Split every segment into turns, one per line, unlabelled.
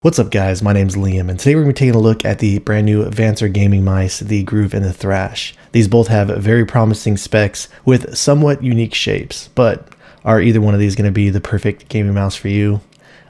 What's up guys, my name's Liam, and today we're going to be taking a look at the brand new Vancer gaming mice, the Groove and the Thrash. These both have very promising specs with somewhat unique shapes, but are either one of these going to be the perfect gaming mouse for you?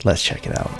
Let's check it out.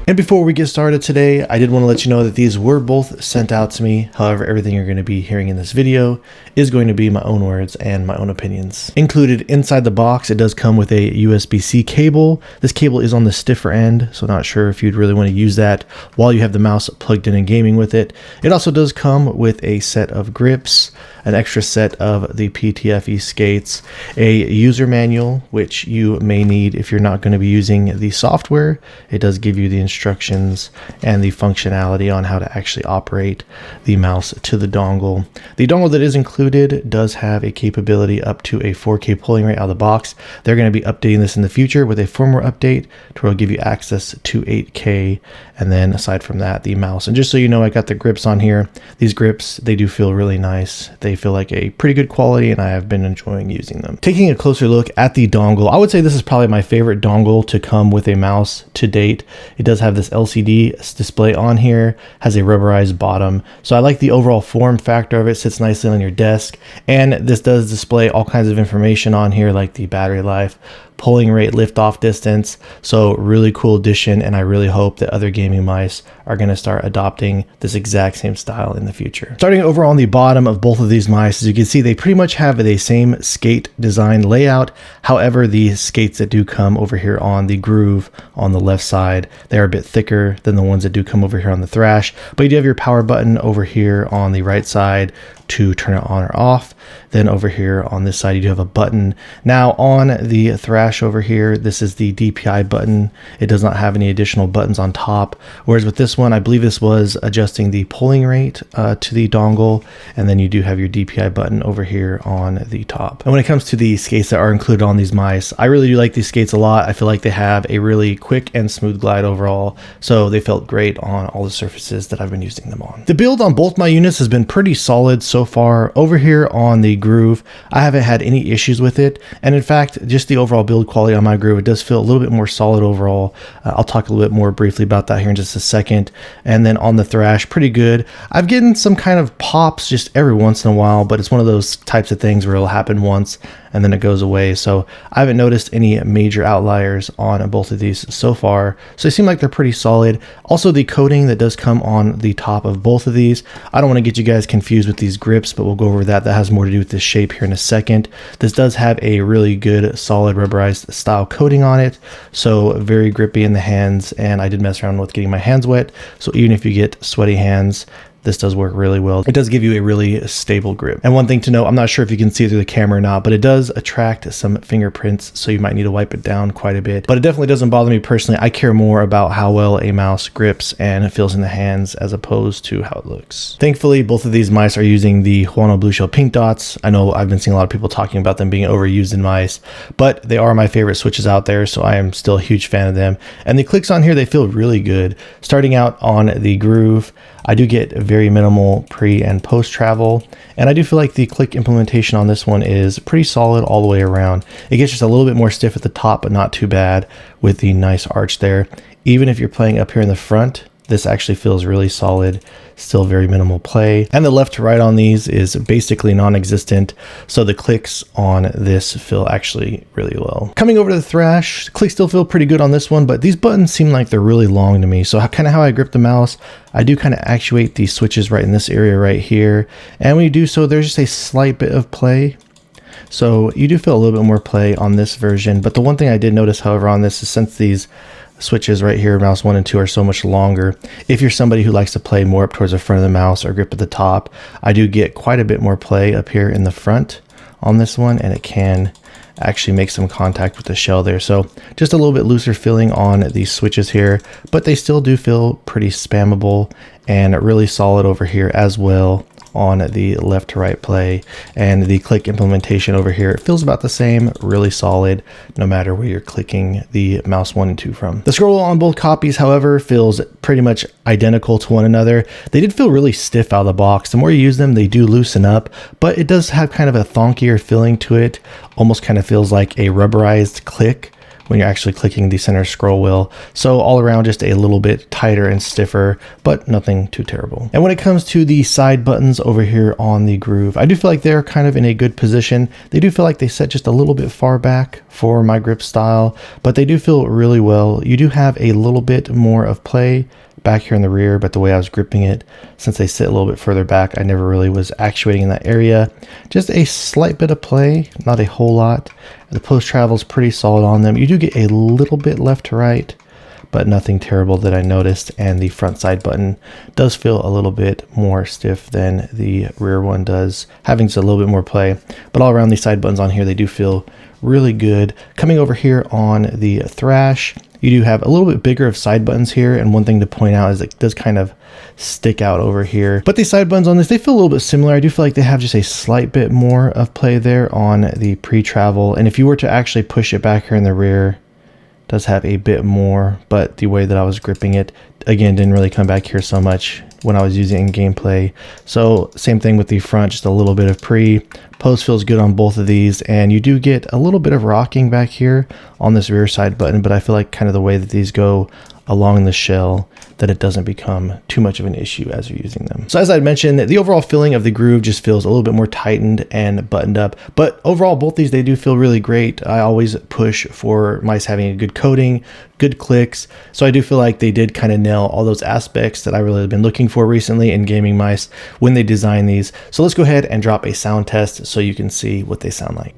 And before we get started today, I did want to let you know that these were both sent out to me. However, everything you're going to be hearing in this video is going to be my own words and my own opinions. Included inside the box, it does come with a USB-C cable. This cable is on the stiffer end, so not sure if you'd really want to use that while you have the mouse plugged in and gaming with it. It also does come with a set of grips, an extra set of the PTFE skates, a user manual, which you may need if you're not going to be using the software. It does give you the instructions and the functionality on how to actually operate the mouse to the dongle. The dongle that is included does have a capability up to a 4K polling rate out of the box. They're going to be updating this in the future with a firmware update to where it'll give you access to 8K. And then aside from that, the mouse. And just so you know, I got the grips on here. These grips, they do feel really nice. They feel like a pretty good quality, and I have been enjoying using them. Taking a closer look at the dongle, I would say this is probably my favorite dongle to come with a mouse to date. It does have this LCD display on here, has a rubberized bottom. So I like the overall form factor of it, sits nicely on your desk. And this does display all kinds of information on here, like the battery life, polling rate, lift-off distance. So really cool addition, and I really hope that other gaming mice are going to start adopting this exact same style in the future. Starting over on the bottom of both of these mice, as you can see, they pretty much have the same skate design layout. However, the skates that do come over here on the Groove on the left side, they're a bit thicker than the ones that do come over here on the Thrash. But you do have your power button over here on the right side to turn it on or off. Then over here on this side, you do have a button. Now on the Thrash over here, this is the DPI button. It does not have any additional buttons on top. Whereas with this one, I believe this was adjusting the polling rate to the dongle. And then you do have your DPI button over here on the top. And when it comes to the skates that are included on these mice, I really do like these skates a lot. I feel like they have a really quick and smooth glide overall. So they felt great on all the surfaces that I've been using them on. The build on both my units has been pretty solid so far. Over here on the Groove, I haven't had any issues with it, and in fact just the overall build quality on my Groove, it does feel a little bit more solid overall. I'll talk a little bit more briefly about that here in just a second. And then on the Thrash, pretty good. I've gotten some kind of pops just every once in a while, but it's one of those types of things where it'll happen once and then it goes away. So I haven't noticed any major outliers on both of these so far. So they seem like they're pretty solid. Also, the coating that does come on the top of both of these, I don't want to get you guys confused with these grips, but we'll go over that. That has more to do with the shape here in a second. This does have a really good solid rubberized style coating on it. So very grippy in the hands, and I did mess around with getting my hands wet. So even if you get sweaty hands, this does work really well. It does give you a really stable grip. And one thing to note, I'm not sure if you can see through the camera or not, but it does attract some fingerprints, so you might need to wipe it down quite a bit. But it definitely doesn't bother me personally. I care more about how well a mouse grips and feels in the hands as opposed to how it looks. Thankfully, both of these mice are using the Huano Blue Shell Pink Dots. I know I've been seeing a lot of people talking about them being overused in mice, but they are my favorite switches out there, so I am still a huge fan of them. And the clicks on here, they feel really good. Starting out on the Groove, I do get very minimal pre and post travel, and I do feel like the click implementation on this one is pretty solid all the way around. It gets just a little bit more stiff at the top, but not too bad with the nice arch there. Even if you're playing up here in the front, this actually feels really solid, still very minimal play. And the left to right on these is basically non-existent, so the clicks on this feel actually really low. Coming over to the Thrash, clicks still feel pretty good on this one, but these buttons seem like they're really long to me. So kind of how I grip the mouse, I do kind of actuate these switches right in this area right here. And when you do so, there's just a slight bit of play. So you do feel a little bit more play on this version. But the one thing I did notice, however, on this is since these switches right here, mouse 1 and 2, are so much longer, if you're somebody who likes to play more up towards the front of the mouse or grip at the top, I do get quite a bit more play up here in the front on this one, and it can actually make some contact with the shell there. So just a little bit looser feeling on these switches here, but they still do feel pretty spammable and really solid over here as well on the left to right play, and the click implementation over here, it feels about the same, really solid, no matter where you're clicking the mouse 1 and 2 from. The scroll wheel on both copies, however, feels pretty much identical to one another. They did feel really stiff out of the box. The more you use them, they do loosen up, but it does have kind of a thonkier feeling to it. Almost kind of feels like a rubberized click when you're actually clicking the center scroll wheel. So all around just a little bit tighter and stiffer, but nothing too terrible. And when it comes to the side buttons over here on the Groove, I do feel like they're kind of in a good position. They do feel like they set just a little bit far back for my grip style, but they do feel really well. You do have a little bit more of play back here in the rear, but the way I was gripping it, since they sit a little bit further back, I never really was actuating in that area. Just a slight bit of play, not a whole lot. The post travel is pretty solid on them. You do get a little bit left to right, but nothing terrible that I noticed. And the front side button does feel a little bit more stiff than the rear one does, having just a little bit more play. But all around these side buttons on here, they do feel really good. Coming over here on the Thrash, you do have a little bit bigger of side buttons here, and one thing to point out is it does kind of stick out over here. But these side buttons on this, they feel a little bit similar. I do feel like they have just a slight bit more of play there on the pre-travel, and if you were to actually push it back here in the rear, it does have a bit more, but the way that I was gripping it, again, didn't really come back here so much when I was using it in gameplay. So same thing with the front, just a little bit of post feels good on both of these, and you do get a little bit of rocking back here on this rear side button, but I feel like kind of the way that these go along the shell, that it doesn't become too much of an issue as you're using them. So as I mentioned, the overall feeling of the Groove just feels a little bit more tightened and buttoned up, but overall both these, they do feel really great. I always push for mice having a good coating, good clicks, so I do feel like they did kind of nail all those aspects that I really have been looking for recently in gaming mice when they design these. So let's go ahead and drop a sound test so you can see what they sound like.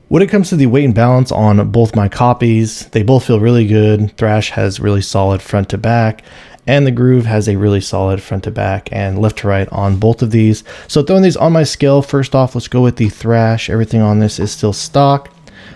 When it comes to the weight and balance on both my copies, they both feel really good. Thrash has really solid front to back, and the Groove has a really solid front to back and left to right on both of these. So throwing these on my scale, first off, let's go with the Thrash. Everything on this is still stock.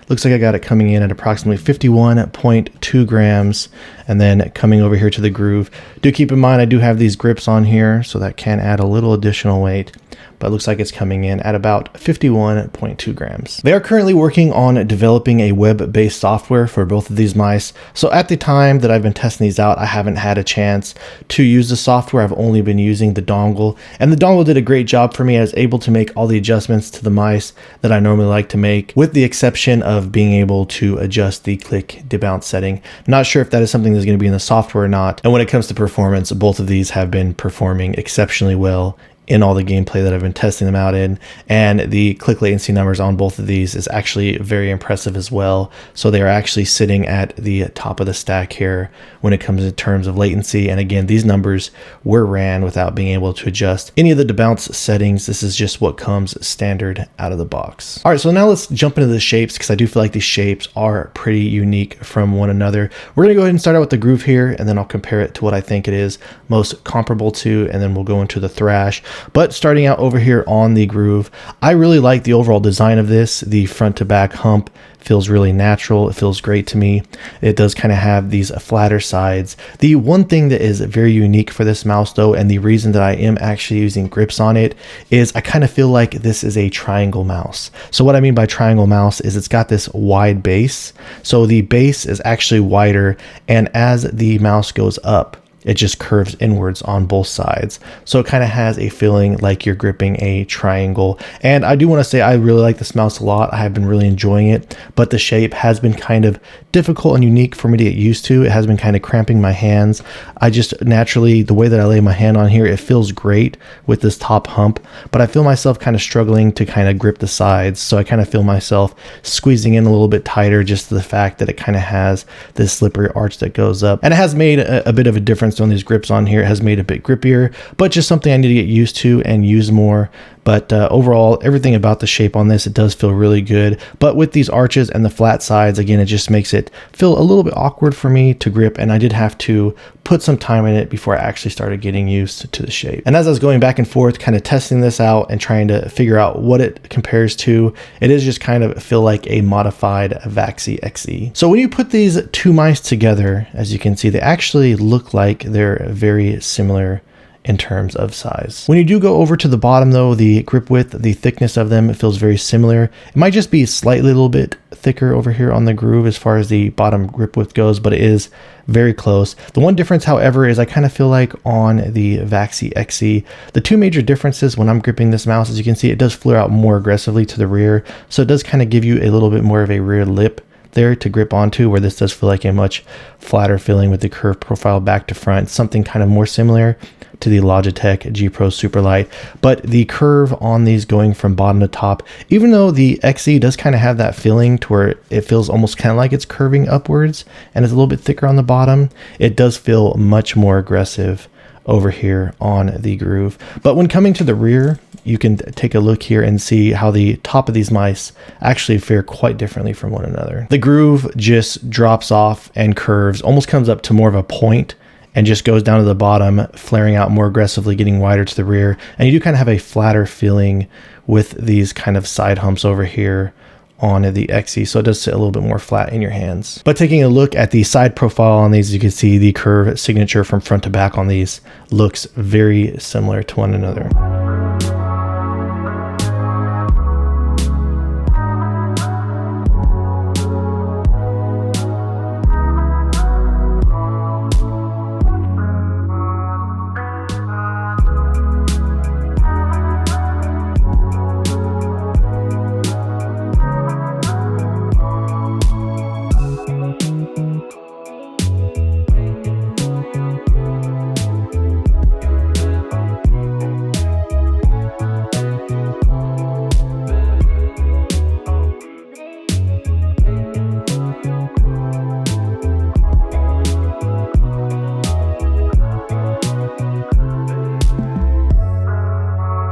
Looks like I got it coming in at approximately 51.2 grams. And then coming over here to the Groove, do keep in mind I do have these grips on here, so that can add a little additional weight, but it looks like it's coming in at about 51.2 grams. They are currently working on developing a web-based software for both of these mice. So at the time that I've been testing these out, I haven't had a chance to use the software. I've only been using the dongle, and the dongle did a great job for me. I was able to make all the adjustments to the mice that I normally like to make, with the exception of being able to adjust the click debounce setting. Not sure if that is something that's going to be in the software or not. And when it comes to performance, both of these have been performing exceptionally well in all the gameplay that I've been testing them out in, and the click latency numbers on both of these is actually very impressive as well. So they are actually sitting at the top of the stack here when it comes in terms of latency. And again, these numbers were ran without being able to adjust any of the debounce settings. This is just what comes standard out of the box. All right, so now let's jump into the shapes, because I do feel like these shapes are pretty unique from one another. We're gonna go ahead and start out with the Groove here, and then I'll compare it to what I think it is most comparable to, and then we'll go into the Thrash. But starting out over here on the Groove, I really like the overall design of this. The front to back hump feels really natural. It feels great to me. It does kind of have these flatter sides. The one thing that is very unique for this mouse though, and the reason that I am actually using grips on it, is I kind of feel like this is a triangle mouse. So what I mean by triangle mouse is it's got this wide base. So the base is actually wider, and as the mouse goes up, it just curves inwards on both sides. So it kind of has a feeling like you're gripping a triangle. And I do want to say I really like this mouse a lot. I have been really enjoying it, but the shape has been kind of difficult and unique for me to get used to. It has been kind of cramping my hands. I just naturally, the way that I lay my hand on here, it feels great with this top hump, but I feel myself kind of struggling to kind of grip the sides. So I kind of feel myself squeezing in a little bit tighter, just the fact that it kind of has this slippery arch that goes up. And it has made a bit of a difference on these grips on here. It has made it a bit grippier, but just something I need to get used to and use more. But overall, everything about the shape on this, it does feel really good. But with these arches and the flat sides, again, it just makes it feel a little bit awkward for me to grip. And I did have to put some time in it before I actually started getting used to the shape. And as I was going back and forth, kind of testing this out and trying to figure out what it compares to, it is just kind of feel like a modified Vaxee XE. So when you put these two mice together, as you can see, they actually look like they're very similar in terms of size. When you do go over to the bottom though, the grip width, the thickness of them, it feels very similar. It might just be slightly a little bit thicker over here on the groove as far as the bottom grip width goes, but it is very close. The one difference, however, is I kind of feel like on the Vaxee XE, the two major differences when I'm gripping this mouse, as you can see, it does flare out more aggressively to the rear. So it does kind of give you a little bit more of a rear lip there to grip onto, where this does feel like a much flatter feeling with the curved profile back to front, something kind of more similar to the Logitech G Pro Superlight. But the curve on these going from bottom to top, even though the XE does kind of have that feeling to where it feels almost kind of like it's curving upwards and it's a little bit thicker on the bottom, it does feel much more aggressive over here on the groove. But when coming to the rear, you can take a look here and see how the top of these mice actually fare quite differently from one another. The groove just drops off and curves, almost comes up to more of a point and just goes down to the bottom, flaring out more aggressively, getting wider to the rear. And you do kind of have a flatter feeling with these kind of side humps over here on the XE, so it does sit a little bit more flat in your hands. But taking a look at the side profile on these, you can see the curve signature from front to back on these looks very similar to one another.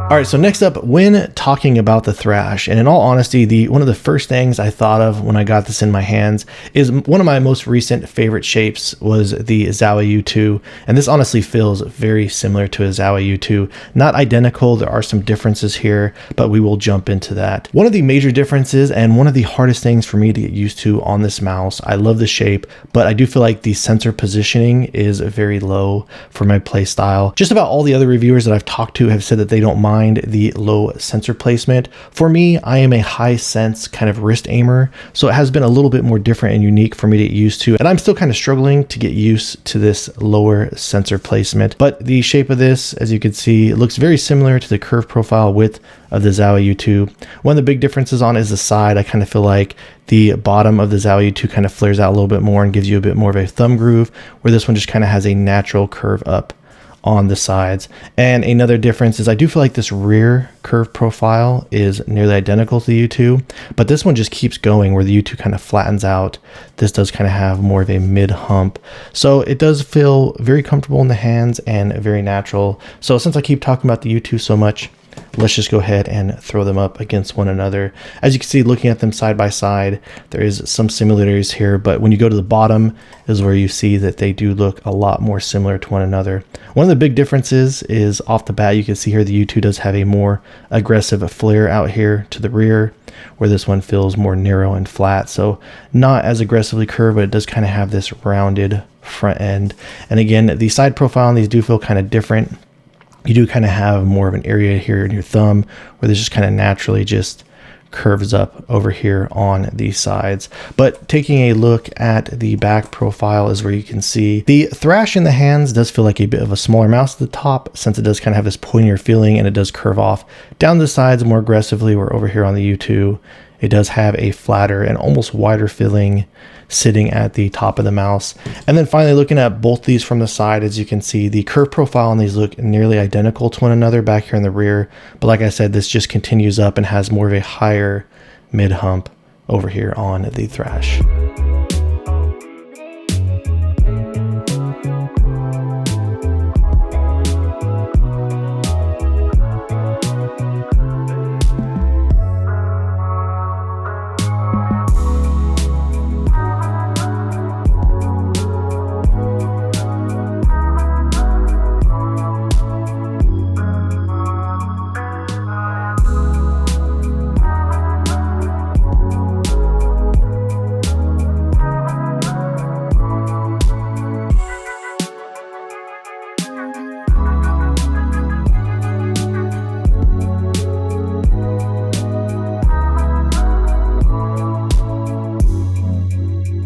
All right, so next up, when talking about the Thrash, and in all honesty, one of the first things I thought of when I got this in my hands is one of my most recent favorite shapes was the Zowie U2, and this honestly feels very similar to a Zowie U2. Not identical, there are some differences here, but we will jump into that. One of the major differences and one of the hardest things for me to get used to on this mouse, I love the shape, but I do feel like the sensor positioning is very low for my play style. Just about all the other reviewers that I've talked to have said that they don't mind the low sensor placement. For me, I am a high sense kind of wrist aimer, so it has been a little bit more different and unique for me to get used to, and I'm still kind of struggling to get used to this lower sensor placement. But the shape of this, as you can see, it looks very similar to the curve profile width of the Zowie U2. One of the big differences on is the side. I kind of feel like the bottom of the Zowie U2 kind of flares out a little bit more and gives you a bit more of a thumb groove, where this one just kind of has a natural curve up on the sides. And another difference is I do feel like this rear curve profile is nearly identical to the U2, but this one just keeps going, where the U2 kind of flattens out. This does kind of have more of a mid hump. So it does feel very comfortable in the hands and very natural. So since I keep talking about the U2 so much, let's just go ahead and throw them up against one another. As you can see, looking at them side by side, there is some similarities here, but when you go to the bottom is where you see that they do look a lot more similar to one another. One of the big differences is off the bat, you can see here the U2 does have a more aggressive flare out here to the rear, where this one feels more narrow and flat. So not as aggressively curved, but it does kind of have this rounded front end. And again, the side profile on these do feel kind of different. You do kind of have more of an area here in your thumb where this just kind of naturally just curves up over here on the sides. But taking a look at the back profile is where you can see the Thrash in the hands does feel like a bit of a smaller mouse at the top, since it does kind of have this pointier feeling, and it does curve off down the sides more aggressively, where over here on the U2 it does have a flatter and almost wider feeling sitting at the top of the mouse. And then finally, looking at both these from the side, as you can see, the curve profile on these look nearly identical to one another back here in the rear. But like I said, this just continues up and has more of a higher mid hump over here on the Thrash.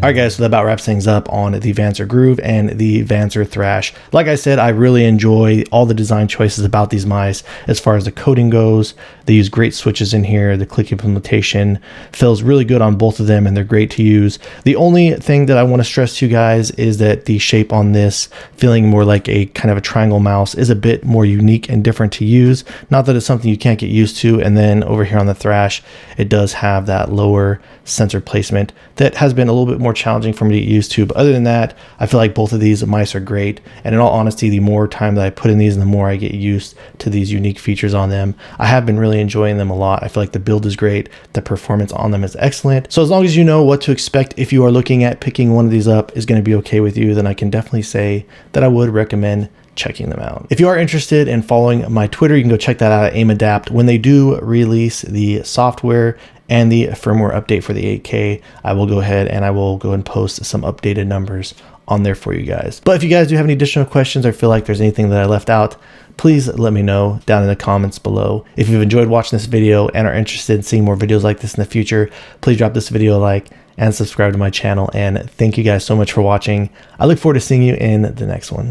Alright guys, so that about wraps things up on the Vancer Groove and the Vancer Thrash. Like I said, I really enjoy all the design choices about these mice as far as the coating goes. They use great switches in here. The click implementation feels really good on both of them, and they're great to use. The only thing that I want to stress to you guys is that the shape on this, feeling more like a kind of a triangle mouse, is a bit more unique and different to use. Not that it's something you can't get used to. And then over here on the Thrash, it does have that lower sensor placement that has been a little bit more challenging for me to get used to. But other than that, I feel like both of these mice are great. And in all honesty, the more time that I put in these and the more I get used to these unique features on them, I have been really enjoying them a lot. I feel like the build is great. The performance on them is excellent. So as long as you know what to expect if you are looking at picking one of these up is going to be okay with you, then I can definitely say that I would recommend checking them out. If you are interested in following my Twitter, you can go check that out at AimAdapt. When they do release the software and the firmware update for the 8K, I will go ahead and post some updated numbers on there for you guys. But if you guys do have any additional questions or feel like there's anything that I left out, please let me know down in the comments below. If you've enjoyed watching this video and are interested in seeing more videos like this in the future, please drop this video a like and subscribe to my channel. And thank you guys so much for watching. I look forward to seeing you in the next one.